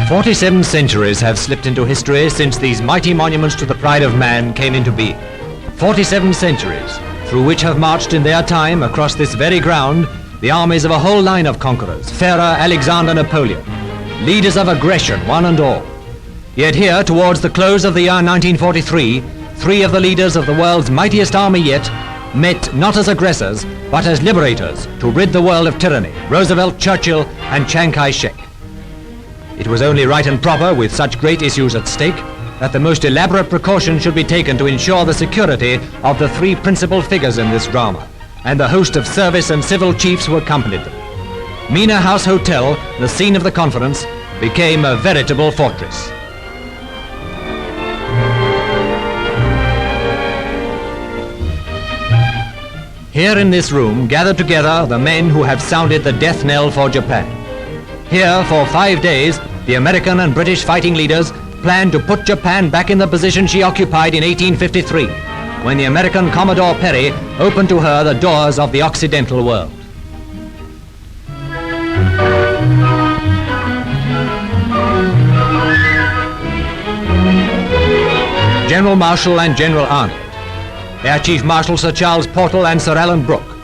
47 centuries have slipped into history since these mighty monuments to the pride of man came into being. 47 centuries through which have marched in their time across this very ground the armies of a whole line of conquerors, Ferrer, Alexander, Napoleon, leaders of aggression, one and all. Yet here, towards the close of the year 1943, three of the leaders of the world's mightiest army yet met not as aggressors, but as liberators to rid the world of tyranny, Roosevelt, Churchill, and Chiang Kai-shek. It was only right and proper, with such great issues at stake, that the most elaborate precautions should be taken to ensure the security of the three principal figures in this drama, and the host of service and civil chiefs who accompanied them. Mena House Hotel, the scene of the conference, became a veritable fortress. Here in this room gathered together the men who have sounded the death knell for Japan. Here, for 5 days, the American and British fighting leaders planned to put Japan back in the position she occupied in 1853, when the American Commodore Perry opened to her the doors of the Occidental world. General Marshall and General Arnold, Air Chief Marshal Sir Charles Portal and Sir Alan Brooke,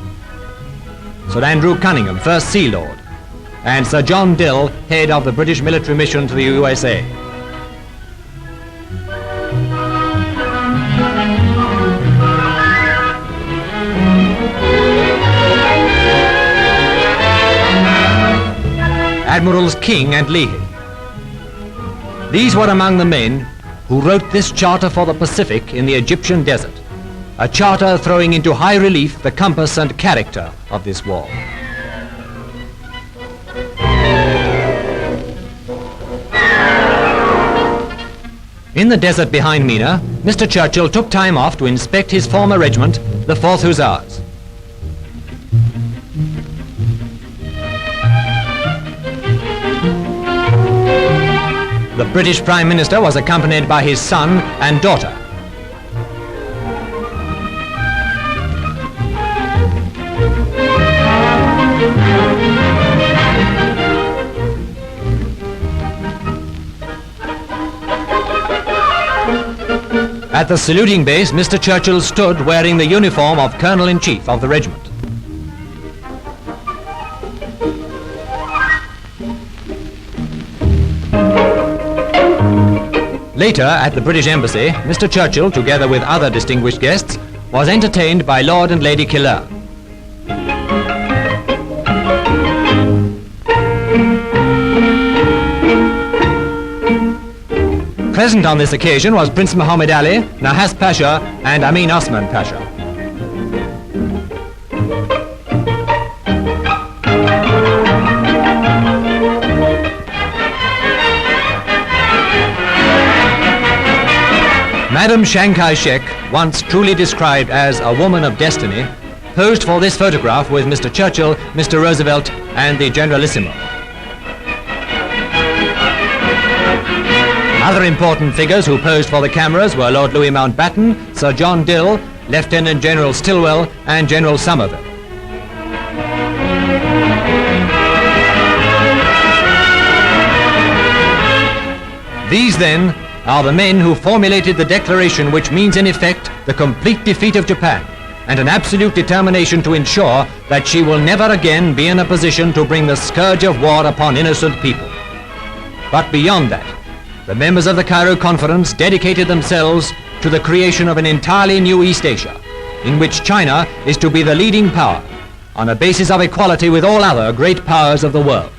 Sir Andrew Cunningham, First Sea Lord, and Sir John Dill, head of the British military mission to the USA. Admirals King and Leahy. These were among the men who wrote this charter for the Pacific in the Egyptian desert, a charter throwing into high relief the compass and character of this war. In the desert behind Mena, Mr. Churchill took time off to inspect his former regiment, the 4th Hussars. The British Prime Minister was accompanied by his son and daughter. At the saluting base, Mr. Churchill stood wearing the uniform of Colonel-in-Chief of the regiment. Later, at the British Embassy, Mr. Churchill, together with other distinguished guests, was entertained by Lord and Lady Killare. Present on this occasion was Prince Muhammad Ali, Nahas Pasha, and Amin Osman Pasha. Madame Chiang Kai-shek, once truly described as a woman of destiny, posed for this photograph with Mr. Churchill, Mr. Roosevelt, and the Generalissimo. Other important figures who posed for the cameras were Lord Louis Mountbatten, Sir John Dill, Lieutenant General Stilwell, and General Somerville. These, then, are the men who formulated the declaration which means in effect the complete defeat of Japan and an absolute determination to ensure that she will never again be in a position to bring the scourge of war upon innocent people. But beyond that, the members of the Cairo Conference dedicated themselves to the creation of an entirely new East Asia, in which China is to be the leading power on a basis of equality with all other great powers of the world.